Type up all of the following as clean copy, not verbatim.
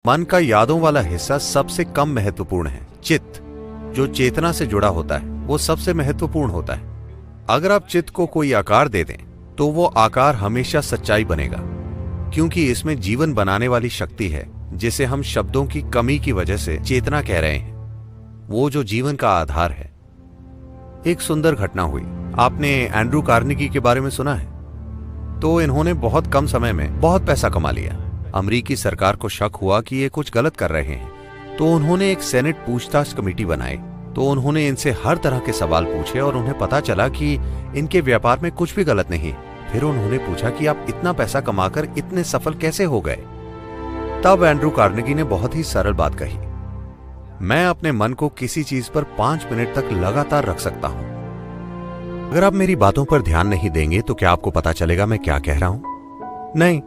मन का यादों वाला हिस्सा सबसे कम महत्वपूर्ण है। चित्त, जो चेतना से जुड़ा होता है, वो सबसे महत्वपूर्ण होता है। अगर आप चित्त को कोई आकार दे दें तो वो आकार हमेशा सच्चाई बनेगा, क्योंकि इसमें जीवन बनाने वाली शक्ति है, जिसे हम शब्दों की कमी की वजह से चेतना कह रहे हैं। वो जो जीवन का आधार है। एक सुंदर घटना हुई। आपने एंड्रू कार्नेगी के बारे में सुना है? तो इन्होंने बहुत कम समय में बहुत पैसा कमा लिया। अमेरिकी सरकार को शक हुआ कि ये कुछ गलत कर रहे हैं, तो उन्होंने एक सेनेट पूछताछ कमेटी बनाई। तो उन्होंने इनसे हर तरह के सवाल पूछे और उन्हें पता चला कि इनके व्यापार में कुछ भी गलत नहीं। फिर उन्होंने पूछा कि आप इतना पैसा कमाकर इतने सफल कैसे हो गए? तब एंड्रू कार्नेगी ने बहुत ही सरल बात कही, मैं अपने मन को किसी चीज पर 5 मिनट तक लगातार रख सकता हूं। अगर आप मेरी बातों पर ध्यान नहीं देंगे तो क्या आपको पता चलेगा मैं क्या कह रहा हूं? नहीं।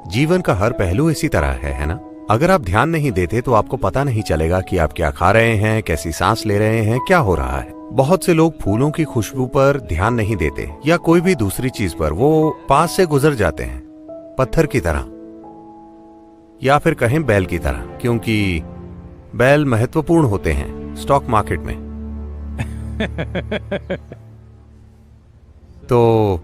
जीवन का हर पहलू इसी तरह है ना? अगर आप ध्यान नहीं देते तो आपको पता नहीं चलेगा कि आप क्या खा रहे हैं, कैसी सांस ले रहे हैं, क्या हो रहा है। बहुत से लोग फूलों की खुशबू पर ध्यान नहीं देते या कोई भी दूसरी चीज पर, वो पास से गुजर जाते हैं, पत्थर की तरह, या फिर कहें बैल की तरह, क्योंकि बैल महत्वपूर्ण होते हैं स्टॉक मार्केट में। तो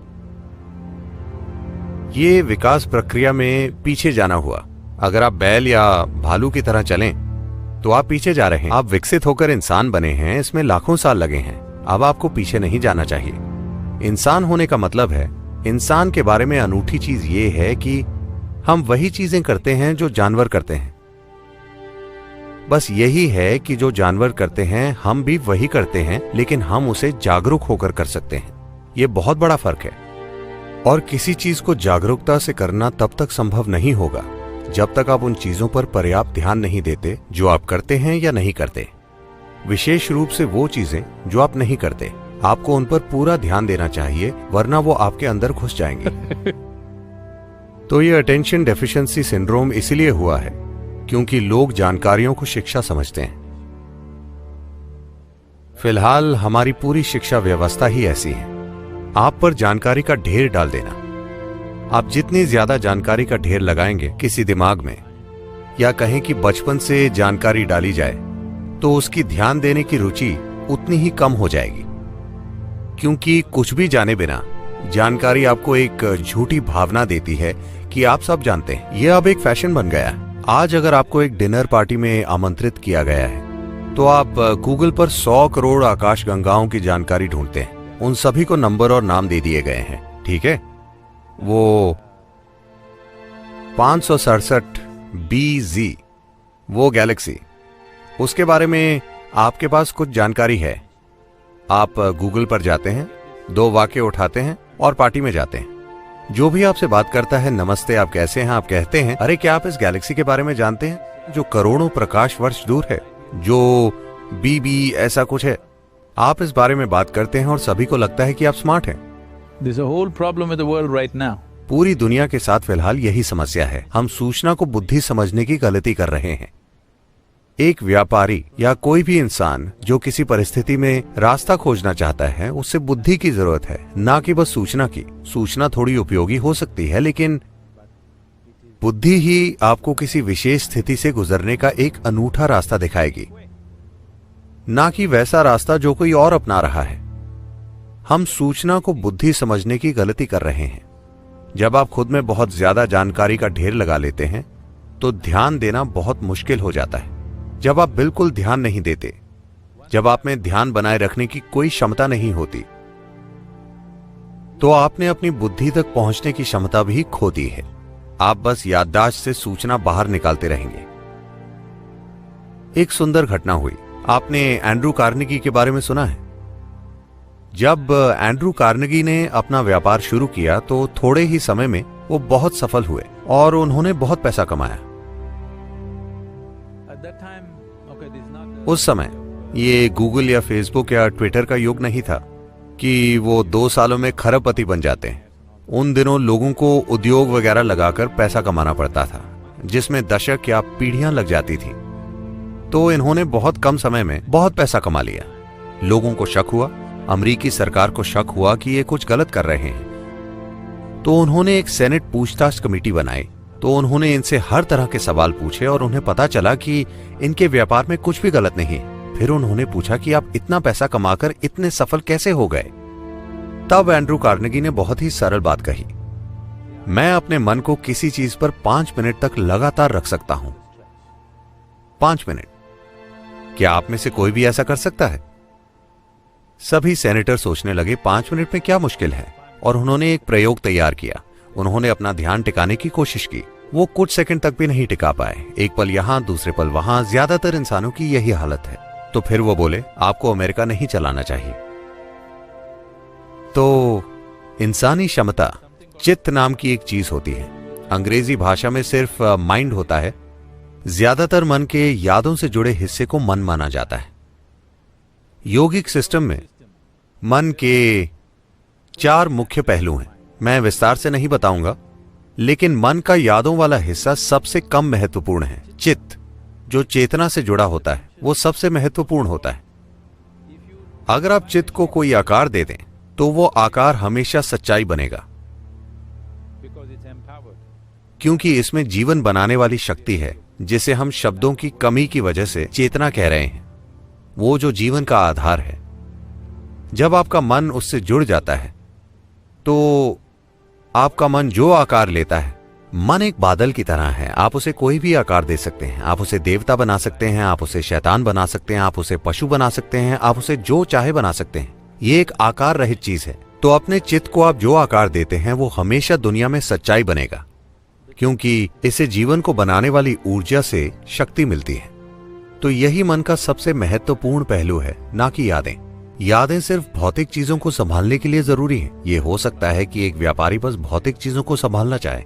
ये विकास प्रक्रिया में पीछे जाना हुआ। अगर आप बैल या भालू की तरह चलें तो आप पीछे जा रहे हैं। आप विकसित होकर इंसान बने हैं, इसमें लाखों साल लगे हैं। अब आपको पीछे नहीं जाना चाहिए। इंसान होने का मतलब है, इंसान के बारे में अनूठी चीज ये है कि हम वही चीजें करते हैं जो जानवर करते हैं। बस यही है कि जो जानवर करते हैं हम भी वही करते हैं, लेकिन हम उसे जागरूक होकर कर सकते हैं। ये बहुत बड़ा फर्क है। और किसी चीज को जागरूकता से करना तब तक संभव नहीं होगा जब तक आप उन चीजों पर पर्याप्त ध्यान नहीं देते जो आप करते हैं या नहीं करते। विशेष रूप से वो चीजें जो आप नहीं करते, आपको उन पर पूरा ध्यान देना चाहिए, वरना वो आपके अंदर घुस जाएंगे। तो ये अटेंशन डेफिशिएंसी सिंड्रोम इसलिए हुआ है क्योंकि लोग जानकारियों को शिक्षा समझते हैं। फिलहाल हमारी पूरी शिक्षा व्यवस्था ही ऐसी है। आप पर जानकारी का ढेर डाल देना। आप जितनी ज्यादा जानकारी का ढेर लगाएंगे किसी दिमाग में, या कहें कि बचपन से जानकारी डाली जाए, तो उसकी ध्यान देने की रुचि उतनी ही कम हो जाएगी। क्योंकि कुछ भी जाने बिना जानकारी आपको एक झूठी भावना देती है कि आप सब जानते हैं। यह अब एक फैशन बन गया है। आज अगर आपको एक डिनर पार्टी में आमंत्रित किया गया है तो आप गूगल पर 100 करोड़ आकाशगंगाओं की जानकारी ढूंढते हैं। उन सभी को नंबर और नाम दे दिए गए हैं, ठीक है? वो 567 BZ, वो गैलेक्सी, उसके बारे में आपके पास कुछ जानकारी है। आप गूगल पर जाते हैं, 2 वाक्य उठाते हैं और पार्टी में जाते हैं। जो भी आपसे बात करता है, नमस्ते, आप कैसे हैं, आप कहते हैं, अरे क्या आप इस गैलेक्सी के बारे में जानते हैं जो करोड़ों प्रकाश वर्ष दूर है, जो BB ऐसा कुछ है? आप इस बारे में बात करते हैं और सभी को लगता है कि आप स्मार्ट हैं। There's a whole problem with the world right now. पूरी दुनिया के साथ फिलहाल यही समस्या है। हम सूचना को बुद्धि समझने की गलती कर रहे हैं। एक व्यापारी या कोई भी इंसान जो किसी परिस्थिति में रास्ता खोजना चाहता है, उससे बुद्धि की जरूरत है, ना कि बस सूचना की। सूचना थोड़ी उपयोगी हो सकती है, लेकिन बुद्धि ही आपको किसी विशेष स्थिति से गुजरने का एक अनूठा रास्ता दिखाएगी, ना कि वैसा रास्ता जो कोई और अपना रहा है। हम सूचना को बुद्धि समझने की गलती कर रहे हैं। जब आप खुद में बहुत ज्यादा जानकारी का ढेर लगा लेते हैं तो ध्यान देना बहुत मुश्किल हो जाता है। जब आप बिल्कुल ध्यान नहीं देते, जब आप में ध्यान बनाए रखने की कोई क्षमता नहीं होती, तो आपने अपनी बुद्धि तक पहुंचने की क्षमता भी खो दी है। आप बस याददाश्त से सूचना बाहर निकालते रहेंगे। एक सुंदर घटना हुई। आपने एंड्रू कार्नेगी के बारे में सुना है? जब एंड्रू कार्नेगी ने अपना व्यापार शुरू किया तो थोड़े ही समय में वो बहुत सफल हुए और उन्होंने बहुत पैसा कमाया। उस समय ये गूगल या फेसबुक या ट्विटर का युग नहीं था कि वो 2 सालों में खरबपति बन जाते हैं। उन दिनों लोगों को उद्योग वगैरह लगाकर पैसा कमाना पड़ता था, जिसमें दशक या पीढ़ियां लग जाती थी। तो इन्होंने बहुत कम समय में बहुत पैसा कमा लिया। लोगों को शक हुआ, अमेरिकी सरकार को शक हुआ कि ये कुछ गलत कर रहे हैं। तो उन्होंने एक सेनेट पूछताछ कमेटी बनाई तो उन्होंने इनसे हर तरह के सवाल पूछे और उन्हें पता चला कि इनके व्यापार में कुछ भी गलत नहीं है। फिर उन्होंने पूछा कि आप इतना पैसा कमाकर इतने सफल कैसे हो गए? तब एंड्रू कार्नेगी ने बहुत ही सरल बात कही, मैं अपने मन को किसी चीज पर 5 मिनट तक लगातार रख सकता हूं। 5 मिनट। क्या आप में से कोई भी ऐसा कर सकता है? सभी सेनेटर सोचने लगे 5 मिनट में क्या मुश्किल है, और उन्होंने एक प्रयोग तैयार किया। उन्होंने अपना ध्यान टिकाने की कोशिश की। वो कुछ सेकंड तक भी नहीं टिका पाए। एक पल यहां, दूसरे पल वहां। ज्यादातर इंसानों की यही हालत है। तो फिर वो बोले, आपको अमेरिका नहीं चलाना चाहिए। तो इंसानी क्षमता चित्त नाम की एक चीज होती है। अंग्रेजी भाषा में सिर्फ माइंड होता है। ज्यादातर मन के यादों से जुड़े हिस्से को मन माना जाता है। योगिक सिस्टम में मन के 4 मुख्य पहलू हैं। मैं विस्तार से नहीं बताऊंगा, लेकिन मन का यादों वाला हिस्सा सबसे कम महत्वपूर्ण है। चित्त, जो चेतना से जुड़ा होता है, वो सबसे महत्वपूर्ण होता है। अगर आप चित्त को कोई आकार दे दें, तो वो आकार हमेशा सच्चाई बनेगा, क्योंकि इसमें जीवन बनाने वाली शक्ति है, जिसे हम शब्दों की कमी की वजह से चेतना कह रहे हैं। वो जो जीवन का आधार है। जब आपका मन उससे जुड़ जाता है, तो आपका मन जो आकार लेता है, मन एक बादल की तरह है। आप उसे कोई भी आकार दे सकते हैं। आप उसे देवता बना सकते हैं, आप उसे शैतान बना सकते हैं, आप उसे पशु बना सकते हैं, आप उसे जो चाहे बना सकते हैं। ये एक आकार रहित चीज है। तो अपने चित्त को आप जो आकार देते हैं, वो हमेशा दुनिया में सच्चाई बनेगा, क्योंकि इसे जीवन को बनाने वाली ऊर्जा से शक्ति मिलती है। तो यही मन का सबसे महत्वपूर्ण पहलू है, ना कि यादें। यादें सिर्फ भौतिक चीजों को संभालने के लिए जरूरी हैं। ये हो सकता है कि एक व्यापारी बस भौतिक चीजों को संभालना चाहे,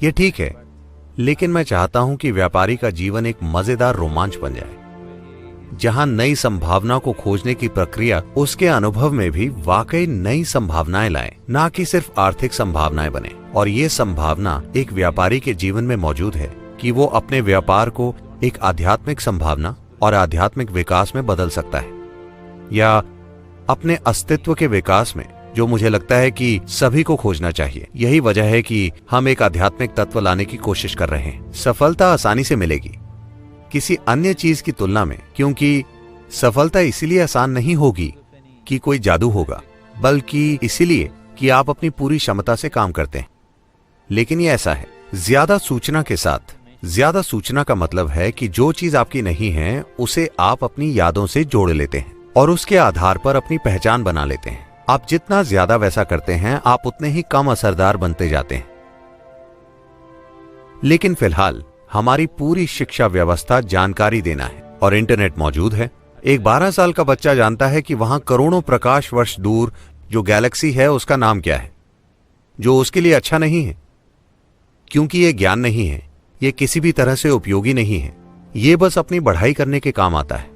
ये ठीक है, लेकिन मैं चाहता हूं कि व्यापारी का जीवन एक मजेदार रोमांच बन जाए, जहां नई संभावना को खोजने की प्रक्रिया उसके अनुभव में भी वाकई नई संभावनाएं लाए, ना कि सिर्फ आर्थिक संभावनाएं बने। और ये संभावना एक व्यापारी के जीवन में मौजूद है कि वो अपने व्यापार को एक आध्यात्मिक संभावना और आध्यात्मिक विकास में बदल सकता है, या अपने अस्तित्व के विकास में, जो मुझे लगता है कि सभी को खोजना चाहिए। यही वजह है कि हम एक आध्यात्मिक तत्व लाने की कोशिश कर रहे हैं। सफलता आसानी से मिलेगी किसी अन्य चीज की तुलना में, क्योंकि सफलता इसीलिए आसान नहीं होगी कि कोई जादू होगा, बल्कि इसीलिए कि आप अपनी पूरी क्षमता से काम करते हैं। लेकिन ये ऐसा है, ज्यादा सूचना के साथ। ज्यादा सूचना का मतलब है कि जो चीज आपकी नहीं है, उसे आप अपनी यादों से जोड़ लेते हैं और उसके आधार पर अपनी पहचान बना लेते हैं। आप जितना ज्यादा वैसा करते हैं, आप उतने ही कम असरदार बनते जाते हैं। लेकिन फिलहाल हमारी पूरी शिक्षा व्यवस्था जानकारी देना है, और इंटरनेट मौजूद है। एक 12 साल का बच्चा जानता है कि वहां करोड़ों प्रकाश वर्ष दूर जो गैलेक्सी है, उसका नाम क्या है, जो उसके लिए अच्छा नहीं है, क्योंकि यह ज्ञान नहीं है, यह किसी भी तरह से उपयोगी नहीं है। यह बस अपनी बढ़ाई करने के काम आता है,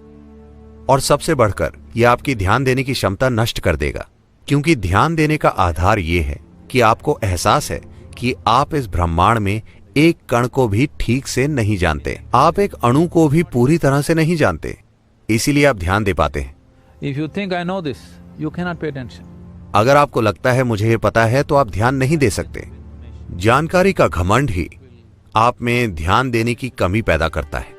और सबसे बढ़कर यह आपकी ध्यान देने की क्षमता नष्ट कर देगा, क्योंकि ध्यान देने का आधार यह है कि आपको एहसास है कि आप इस ब्रह्मांड में एक कण को भी ठीक से नहीं जानते। आप एक अणु को भी पूरी तरह से नहीं जानते, इसीलिए आप ध्यान दे पाते हैं। If you think I know this, you cannot pay attention. अगर आपको लगता है मुझे ये पता है, तो आप ध्यान नहीं दे सकते। जानकारी का घमंड ही आप में ध्यान देने की कमी पैदा करता है।